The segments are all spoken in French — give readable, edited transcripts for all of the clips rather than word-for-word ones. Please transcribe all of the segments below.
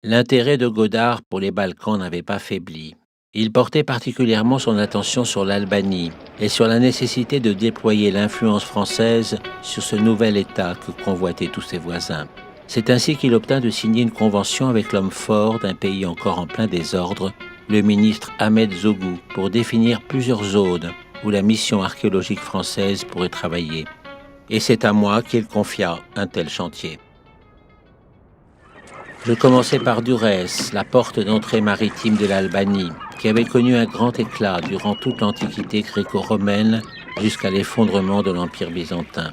L'intérêt de Godard pour les Balkans n'avait pas faibli. Il portait particulièrement son attention sur l'Albanie et sur la nécessité de déployer l'influence française sur ce nouvel État que convoitaient tous ses voisins. C'est ainsi qu'il obtint de signer une convention avec l'homme fort d'un pays encore en plein désordre, le ministre Ahmed Zogou, pour définir plusieurs zones où la mission archéologique française pourrait travailler. Et c'est à moi qu'il confia un tel chantier. Je commençai par Durrës, la porte d'entrée maritime de l'Albanie, qui avait connu un grand éclat durant toute l'Antiquité gréco-romaine jusqu'à l'effondrement de l'Empire byzantin.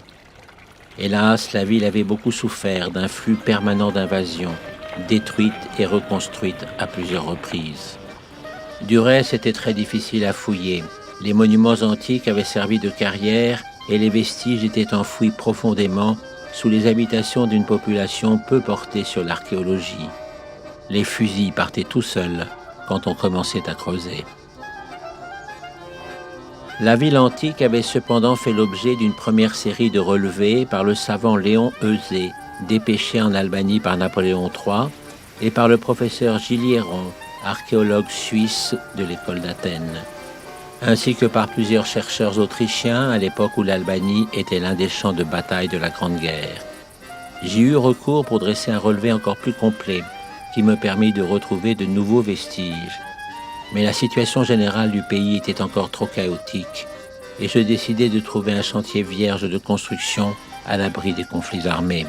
Hélas, la ville avait beaucoup souffert d'un flux permanent d'invasions, détruite et reconstruite à plusieurs reprises. Durrës était très difficile à fouiller. Les monuments antiques avaient servi de carrière et les vestiges étaient enfouis profondément sous les habitations d'une population peu portée sur l'archéologie. Les fusils partaient tout seuls quand on commençait à creuser. La ville antique avait cependant fait l'objet d'une première série de relevés par le savant Léon Euzé, dépêché en Albanie par Napoléon III, et par le professeur Gilles Héron, archéologue suisse de l'école d'Athènes, ainsi que par plusieurs chercheurs autrichiens à l'époque où l'Albanie était l'un des champs de bataille de la Grande Guerre. J'y eus recours pour dresser un relevé encore plus complet, qui me permit de retrouver de nouveaux vestiges. Mais la situation générale du pays était encore trop chaotique, et je décidai de trouver un chantier vierge de construction à l'abri des conflits armés.